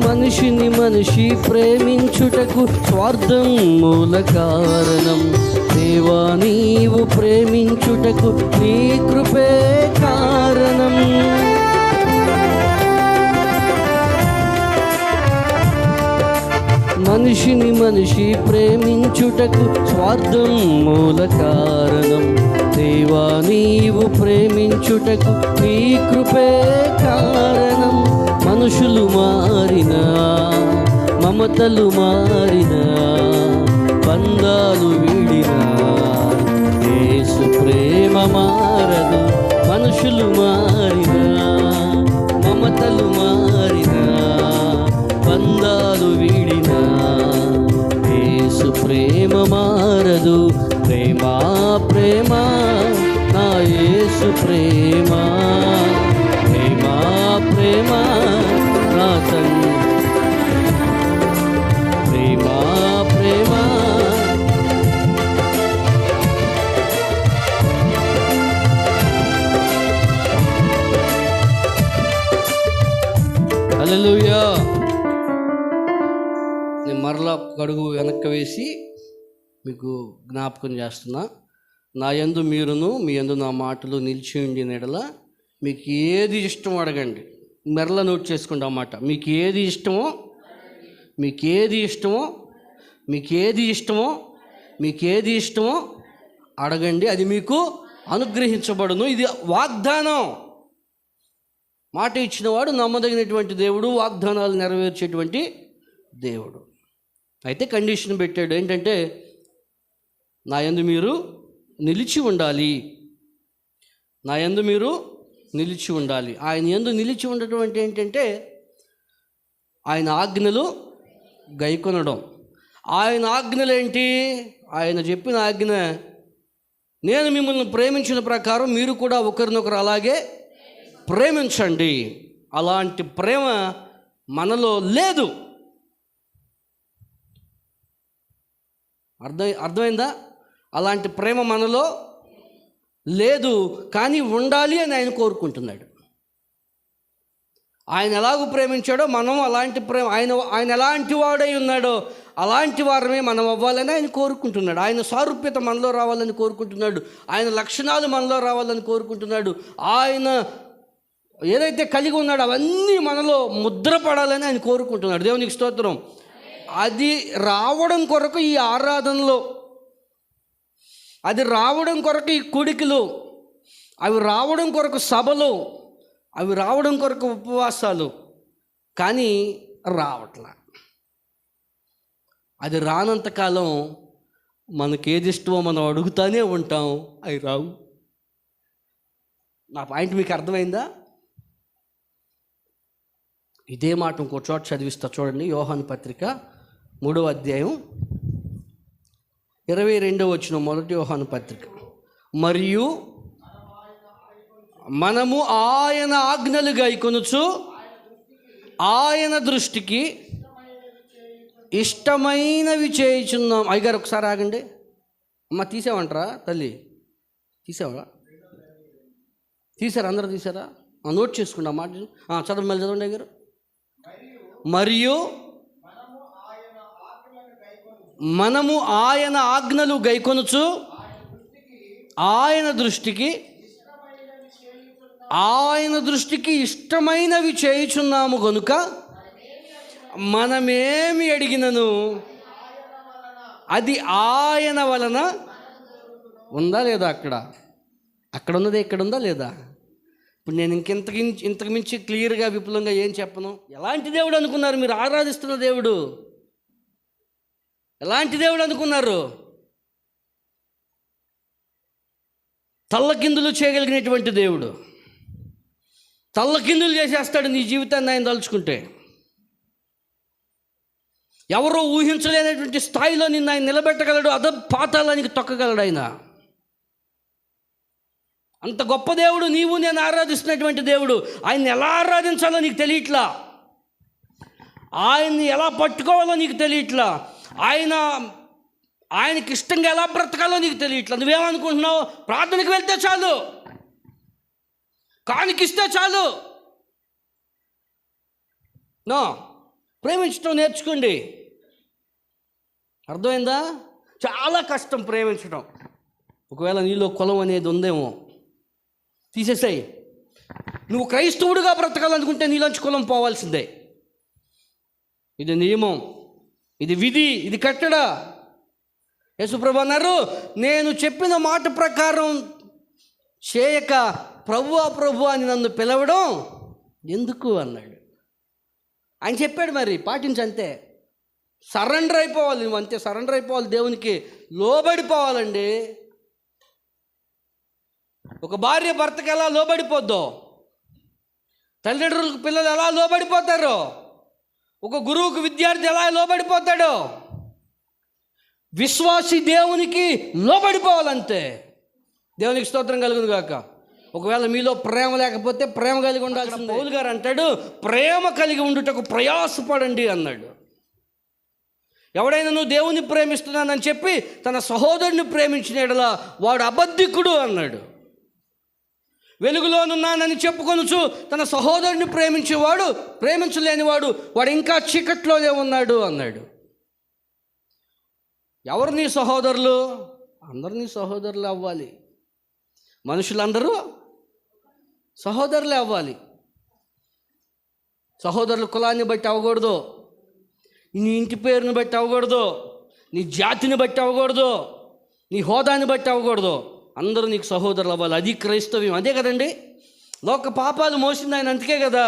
మనిషిని మనిషి ప్రేమించుటకు స్వార్థం మూల కారణం. దేవా నీవు ప్రేమించుటకు నీ కృపే కారణం. మనిషిని మనిషి ప్రేమించుటకు స్వార్థం మూల కారణం. దేవా నీవు ప్రేమించుటకు నీ కృపే కారణం. మనుషులు మారినా, మమతలు మారినా, బంధాలు వీడినా, యేసు ప్రేమ మారదు. మనుషులు మారినా, మమతలు మారినా, బంధాలు వీడినా, యేసు ప్రేమ మారదు. ప్రేమ ప్రేమ నా యేసు ప్రేమ, ప్రేమ ప్రేమ నా తండ్రి ప్రేమ, ప్రేమ. హల్లెలూయా. నేను మరలా అడుగు వెనక్కి వేసి మీకు జ్ఞాపకం చేస్తున్నా. నా యందు మీరును, మీ యందు నా మాటలు నిలిచి ఉండిన ఎడల మీకు ఏది ఇష్టమో అడగండి. మరలా నోట్ చేసుకోండి అన్నమాట. మీకు ఏది ఇష్టమో, మీకు ఏది ఇష్టమో, మీకు ఏది ఇష్టమో, మీకు ఏది ఇష్టమో అడగండి, అది మీకు అనుగ్రహించబడును. ఇది వాగ్దానం. మాట ఇచ్చినవాడు నమ్మదగినటువంటి దేవుడు, వాగ్దానాలు నెరవేర్చేటువంటి దేవుడు. అయితే కండిషన్ పెట్టాడు, ఏంటంటే నా యందు మీరు నిలిచి ఉండాలి, నా యందు మీరు నిలిచి ఉండాలి. ఆయన యందు నిలిచి ఉండటం అంటే ఏంటంటే ఆయన ఆజ్ఞలు గైకొనడం. ఆయన ఆజ్ఞలు ఏంటి? ఆయన చెప్పిన ఆజ్ఞ, నేను మిమ్మల్ని ప్రేమించిన ప్రకారం మీరు కూడా ఒకరినొకరు అలాగే ప్రేమించండి. అలాంటి ప్రేమ మనలో లేదు. అర్థమైందా? అలాంటి ప్రేమ మనలో లేదు, కానీ ఉండాలి అని ఆయన కోరుకుంటున్నాడు. ఆయన ఎలాగూ ప్రేమించాడో మనం అలాంటి ఆయన ఎలాంటి వాడై ఉన్నాడో అలాంటి వారమే మనం అవ్వాలని ఆయన కోరుకుంటున్నాడు. ఆయన సారూప్యత మనలో రావాలని కోరుకుంటున్నాడు. ఆయన లక్షణాలు మనలో రావాలని కోరుకుంటున్నాడు. ఆయన ఏదైతే కలిగి ఉన్నాడో అవన్నీ మనలో ముద్రపడాలని ఆయన కోరుకుంటున్నాడు. దేవునికి స్తోత్రం. అది రావడం కొరకు ఈ ఆరాధనలో, అది రావడం కొరకు ఈ కూడికలు, అవి రావడం కొరకు సభలు, అవి రావడం కొరకు ఉపవాసాలు, కానీ రావట్లా. అది రానంతకాలం మనకేది ఇష్టమో మనం అడుగుతానే ఉంటాం, అవి రావు. నా పాయింట్ మీకు అర్థమైందా? ఇదే మాట ఇంకో చోట చదివిస్తా చూడండి. యోహాను పత్రిక 3వ అధ్యాయం 22వ వచనం, మొదటి యోహాను పత్రిక. మరియు మనము ఆయన ఆజ్ఞలు గైకొనుచు ఆయన దృష్టికి ఇష్టమైనవి చేయుచున్నాం. అయ్యగారు ఒకసారి ఆగండి. అమ్మ తీసావంటారా తల్లి? తీసావా? తీసారా? అందరూ తీసారా? నోట్ చేసుకుంటా మాట. చదవండి, మళ్ళీ చదవండి అయ్యగారు. మరియు మనము ఆయన ఆజ్ఞలు గైకొనుచు ఆయన దృష్టికి ఇష్టమైనవి చేయుచున్నాము గనుక మనమేమి అడిగినను అది ఆయన వలన ఉందా లేదా? అక్కడ ఉన్నది ఇక్కడ ఉందా లేదా? ఇప్పుడు నేను ఇంతకు మించి క్లియర్గా విపులంగా ఏం చెప్పను. ఎలాంటి దేవుడు అనుకున్నారు మీరు ఆరాధిస్తున్న దేవుడు? ఎలాంటి దేవుడు అనుకున్నారు? తల్లకిందులు చేయగలిగినటువంటి దేవుడు. తల్లకిందులు చేసేస్తాడు నీ జీవితాన్ని ఆయన తలుచుకుంటే. ఎవరో ఊహించలేనటువంటి స్థాయిలో నిన్ను ఆయన నిలబెట్టగలడు, పాతాళానికి తొక్కగలడు ఆయన. అంత గొప్ప దేవుడు. నీవు నేను ఆరాధిస్తున్నటువంటి దేవుడు. ఆయన్ని ఎలా ఆరాధించాలో నీకు తెలియట్లా, ఆయన్ని ఎలా పట్టుకోవాలో నీకు తెలియట్లా, ఆయనకి ఇష్టంగా ఎలా బ్రతకాలో నీకు తెలియట్లా. నువ్వేమనుకుంటున్నావు? ప్రార్థనకి వెళ్తే చాలు, కానికిస్తే చాలు. నో, ప్రేమించడం నేర్చుకోండి. అర్థమైందా? చాలా కష్టం ప్రేమించడం. ఒకవేళ నీలో కులం అనేది ఉందేమో తీసేసాయి. నువ్వు క్రైస్తవుడిగా బ్రతకాలనుకుంటే నీలోంచి కులం పోవాల్సిందే. ఇది నియమం, ఇది విధి, ఇది కట్టడ. యేసుప్రభు అన్నారు, నేను చెప్పిన మాట ప్రకారం చేయక ప్రభువా ప్రభు అని నన్ను పిలవడం ఎందుకు అన్నాడు. ఆయన చెప్పాడు, మరి పాటించంతే. సరెండర్ అయిపోవాలి, నువ్వు అంతే సరెండర్ అయిపోవాలి, దేవునికి లోబడిపోవాలండి. ఒక భార్య భర్తకి ఎలా లోబడిపోద్దో, తల్లిదండ్రులకు పిల్లలు ఎలా లోబడిపోతారో, ఒక గురువుకు విద్యార్థి ఎలా లోబడిపోతాడో, విశ్వాసి దేవునికి లోబడిపోవాలంతే. దేవునికి స్తోత్రం కలుగును గాక. ఒకవేళ మీలో ప్రేమ లేకపోతే ప్రేమ కలిగి ఉండాల్సింది. పౌలు గారు అంటాడు, ప్రేమ కలిగి ఉండుటకు ప్రయాసపడండి అన్నాడు. ఎవడైనా నువ్వు దేవుని ప్రేమిస్తున్నానని చెప్పి తన సహోదరుని ప్రేమించిన యెడల వాడు అబద్ధికుడు అన్నాడు. వెలుగులోనున్నానని చెప్పుకొనుచు తన సహోదరుని ప్రేమించలేనివాడు వాడు ఇంకా చీకట్లోనే ఉన్నాడు అన్నాడు. ఎవరు నీ సహోదరులు? అందరూ నీ సహోదరులు అవ్వాలి. మనుషులందరూ సహోదరులే అవ్వాలి. సహోదరులు కులాన్ని బట్టి అవ్వకూడదు, నీ ఇంటి పేరుని బట్టి అవ్వకూడదు, నీ జాతిని బట్టి అవ్వకూడదు, నీ హోదాని బట్టి అవ్వకూడదు. అందరూ నీకు సహోదరులు అవ్వాలి. అది క్రైస్తవ్యం. అదే కదండి, లోక పాపాలు మోసింది ఆయన, అందుకే కదా.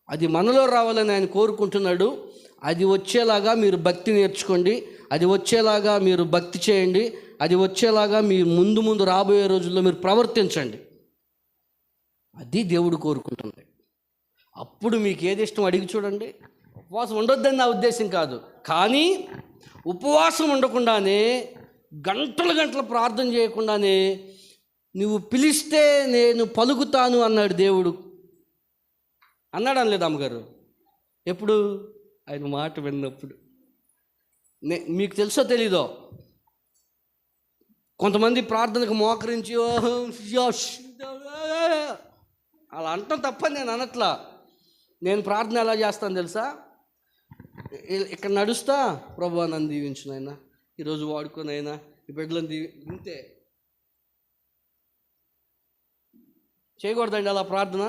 అది మనలో రావాలని ఆయన కోరుకుంటున్నాడు. అది వచ్చేలాగా మీరు భక్తి నేర్చుకోండి, అది వచ్చేలాగా మీరు భక్తి చేయండి, అది వచ్చేలాగా మీరు ముందు రాబోయే రోజుల్లో మీరు ప్రవర్తించండి. అది దేవుడు కోరుకుంటుంది. అప్పుడు మీకు ఏది ఇష్టం అడిగి చూడండి. ఉపవాసం ఉండొద్దని నా ఉద్దేశం కాదు, కానీ ఉపవాసం ఉండకుండానే గంటలు ప్రార్థన చేయకుండానే నువ్వు పిలిస్తే నేను పలుకుతాను అన్నాడు దేవుడు. అన్నాడు అనలేదు అమ్మగారు? ఎప్పుడు? ఆయన మాట విన్నప్పుడు. మీకు తెలుసో తెలీదో, కొంతమంది ప్రార్థనకు మోకరించి అలా అంటాం తప్ప నేను అనట్లా. నేను ప్రార్థన ఎలా చేస్తాను తెలుసా? ఇక్కడ నడుస్తా, ప్రభువా నన్ను దీవించు నాయనా, ఈరోజు వాడుకోనైనా ఈ బిడ్డలను ఇంతే. చేయకూడదండి అలా ప్రార్థన.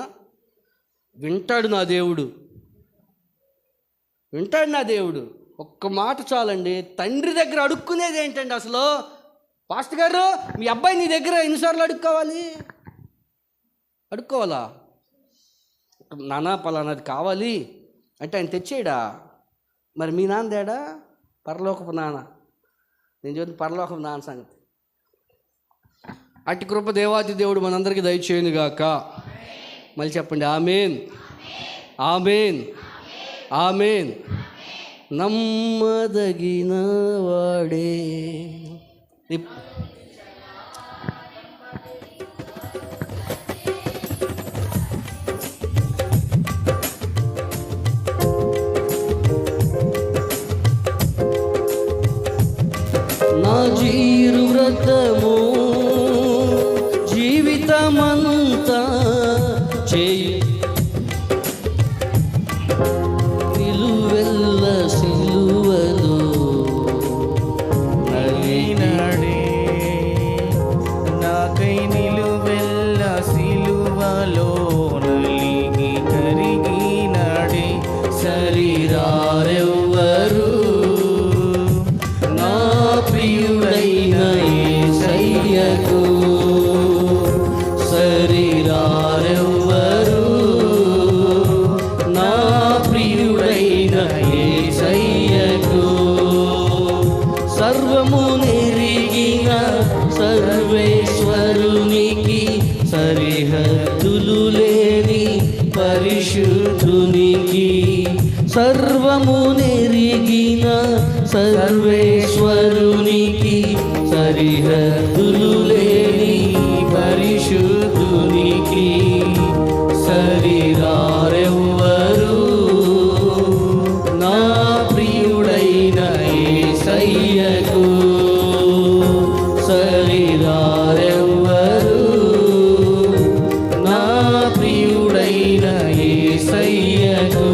వింటాడు నా దేవుడు, వింటాడు నా దేవుడు. ఒక్క మాట చాలండి. తండ్రి దగ్గర అడుక్కునేది ఏంటండి అసలు? పాస్టర్ గారు, మీ అబ్బాయి నీ దగ్గర ఎన్నిసార్లు అడుక్కోవాలా? నాన్న పలానాది కావాలి అంటే ఆయన తెచ్చేయడా? మరి మీ నాన్న తేడా? పరలోకపు నాన్న. నేను చెప్తున్న పరలోకపు నాన్న సంగతి. అట్టి కృప దేవాతి దేవుడు మనందరికీ దయచేయును గాక. మళ్ళీ చెప్పండి, ఆమేన్, ఆమేన్, ఆమేన్. నమ్మదగిన వాడే. నా జీరు వ్రతము జీవితమంతా చేయి నిలువెల్ల సిలువలో నలిగినాడే, నాకై నిలువెల్ల సిలువలో నలిగి కరిగినాడే. శరీరారెవ్వరు నా ప్రియుడైన యేసయ్యకు, శరీరారెవ్వరు నా ప్రియుడైన యేసయ్యకు. సర్వము నెరిగిన సర్వేశ్వరునికి, సరిహద్దులు లేని పరిశుద్ధునికి, సర్వము నెరిగిన సర్వేశ్వరునికి, సరిహద్దులు లేని పరిశుద్ధునికి. శరీరారెవ్వరు నా ప్రియుడైన యేసయ్యకు, శరీరారెవ్వరు నా ప్రియుడైన యేసయ్యకు.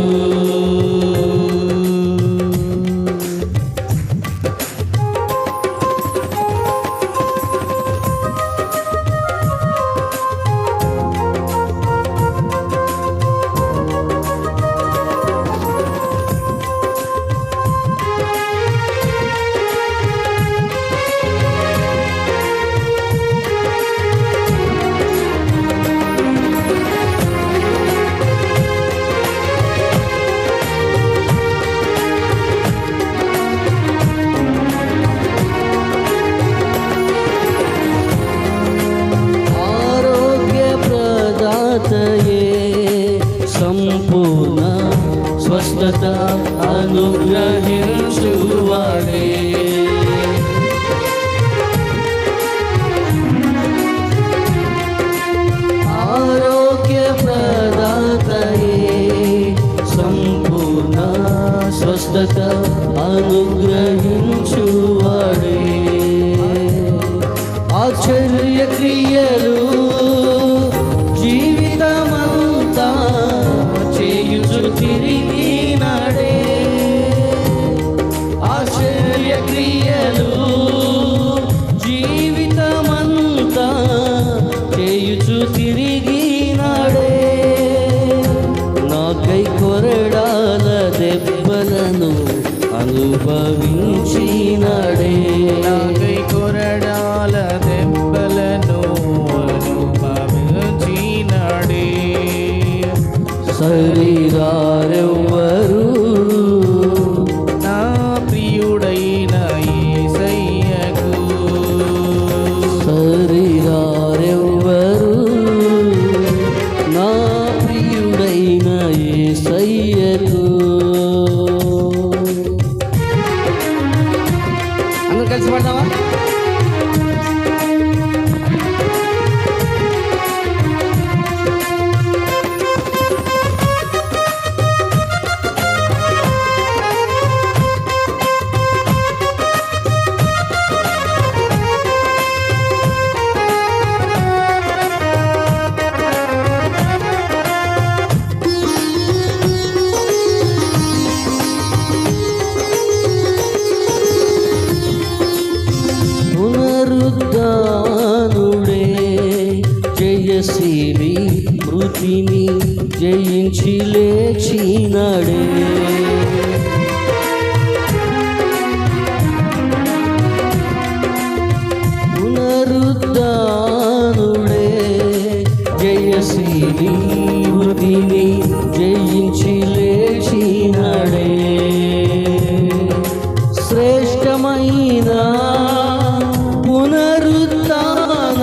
సంపూర్ణ స్వస్థత అనుగ్రహించువాడే. ఆరోగ్య ప్రదాతయే, సంపూర్ణ స్వస్థత అనుగ్రహించువాడే. ఆశ్చర్య క్రియలు జీవితమంతా చేయుచు తిరిగినాడే. ఆశ్చర్య క్రియలు జీవితమంతా చేయుచు తిరిగినాడే. నాకై కొరడాల దెబ్బలను అనుభవించినాడే. నాకై కొరడాల దెబ్బలను అనుభవించినాడే. శరీరారెవ్వరు నా ప్రియుడైన యేసయ్యకు, శరీరారెవ్వరు నా ప్రియుడైన యేసయ్యకు. చేసినడే. పునరుద్ధానుడే జయశీలి మృతిని జయించి లేచినడే. శ్రేష్టమైన పునరుత్థాన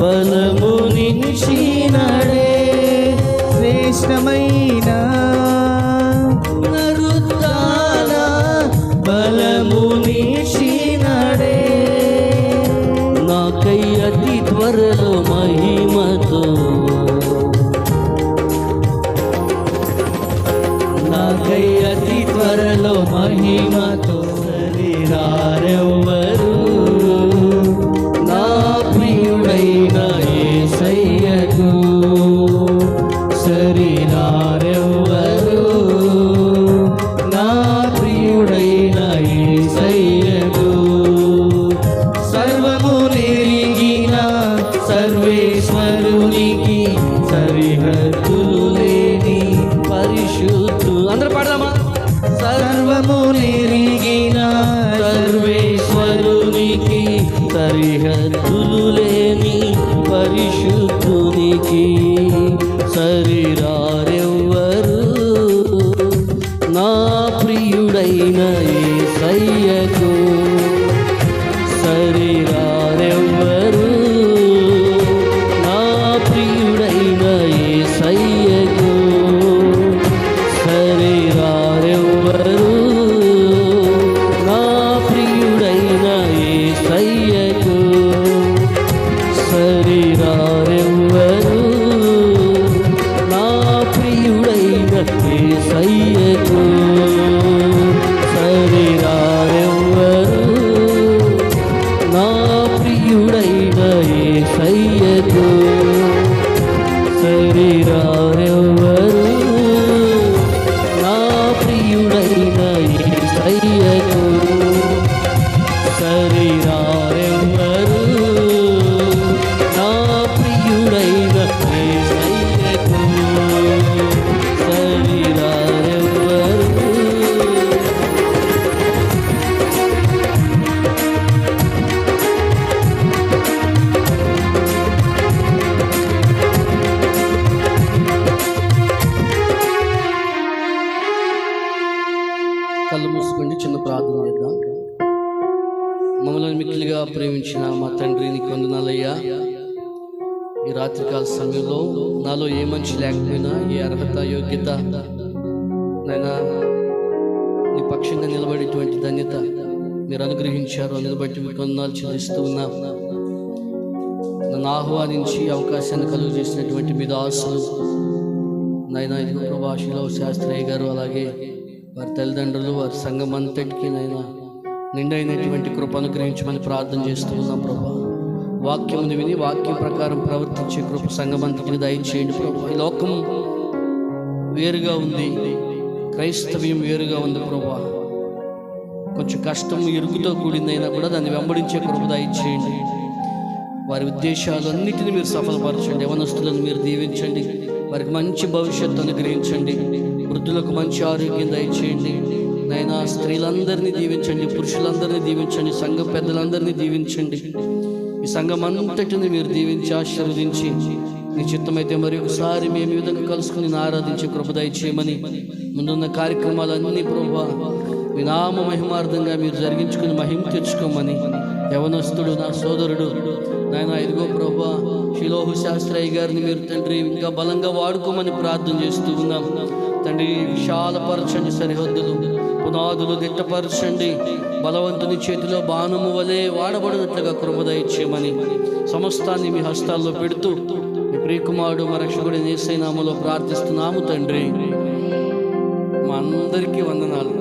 బలమునిచ్చినడే. శ్రేష్టమైన పునరుత్థాన బలమునిచ్చినడే. నాకై అతి త్వరలో మహిమతో, నాకై అతి త్వరలో మహిమతో శరీరారెవ్వరు నా ప్రియుడైన యేసయ్యకు. శరీరారెవ్వరు నా ప్రియుడైన యేసయ్యకు. సర్వము నెరిగిన సర్వేశ్వరునికి సరిహద్దులు లేని పరిశుద్ధు. అందరూ పాడదామా? సర్వము నెరిగిన సర్వేశ్వరునికి సరిహద్దులు లేని పరిశుద్ధునికి. శరీరారెవ్వరు నా ప్రియుడైన యేసయ్యకు. శరీరారెవ్వరు నా ప్రియుడైన యేసయ్యకు. శరీరారెవ్వరు నా ప్రియుడైన యేసయ్యకు. శరీరారెవ్వరు నా ప్రియుడైన యేసయ్యకు. శరీరారెవ్వరు నా ప్రియుడైన యేసయ్యకు. శరీరారెవ్వరు నా ప్రియుడైన యేసయ్యకు. శరీరారెవ్వరు నా ప్రియుడైన యేసయ్యకు. శరీరారెవ్వరు. కళ్ళు మూసుకోండి, చిన్న ప్రార్థన చేద్దాం. మమ్మల్ని మిక్కిలిగా ప్రేమించిన మా తండ్రి, నీకు వందనాలయ్యా. ఈ రాత్రికాల సమయంలో నాలో ఏ మంచి లేకపోయినా, ఏ అర్హత యోగ్యత నైనా నీ పక్షంగా నిలబడేటువంటి ధన్యత మీరు అనుగ్రహించారు. అందుని బట్టి మీకు వందనాలు చెల్లిస్తూ ఉన్నా. నన్ను ఆహ్వానించి అవకాశాన్ని కలుగు చేసినటువంటి మీ దాసులు నైనా ఇది ప్రభా శిలో శాస్త్రయ్య గారు, అలాగే వారి తల్లిదండ్రులు, వారి సంఘం అంతటికీ నైనా నిండైనటువంటి కృప అనుగ్రహించమని ప్రార్థన చేస్తూ ఉన్నాం ప్రభా. వాక్యమును విని వాక్యం ప్రకారం ప్రవర్తించే కృప సంఘం అంతటికి దయచేయండి ప్రభా. ఈ లోకం వేరుగా ఉంది, క్రైస్తవ్యం వేరుగా ఉంది ప్రభా. కొంచెం కష్టం ఇరుగుతో కూడిందైనా కూడా దాన్ని వెంబడించే కృప దయచేయండి. వారి ఉద్దేశాలన్నిటిని మీరు సఫలపరచండి. యవనస్తులను మీరు దీవించండి, వారికి మంచి భవిష్యత్తు అనుగ్రహించండి. వృద్ధులకు మంచి ఆరోగ్యం దయచేయండి నైనా. స్త్రీలందరినీ దీవించండి, పురుషులందరినీ దీవించండి, సంఘ పెద్దలందరినీ దీవించండి. ఈ సంఘం అంతటిని మీరు దీవించి ఆశీర్వదించి నీ చిత్తమైతే మరి ఒకసారి మేము ఈ విధంగా కలుసుకుని ఆరాధించే కృప దయచేయమని, ముందున్న కార్యక్రమాలన్నీ ప్రభా మీ నామ మహిమార్థంగా మీరు జరిగించుకుని మహిమ తెచ్చుకోమని, యవనస్తుడు నా సోదరుడు నాయన ఇదిగో ప్రభా శిలోహు శాస్త్రయ్య గారిని మీరు తండ్రి ఇంకా బలంగా వాడుకోమని ప్రార్థన చేస్తూ ఉన్నాం తండ్రి. విశాలపరచండి సరిహద్దులు, పునాదులు దిట్టపరచండి. బలవంతుని చేతిలో బాణము వలె వాడబడినట్లుగా కృప దయచేయమని సమస్తాన్ని మీ హస్తాల్లో పెడుతూ మీ ప్రియకుమారుడు మా రక్షకుడి యేసయ్య నామములో ప్రార్థిస్తున్నాము తండ్రి. మా అందరికీ వందనాలు.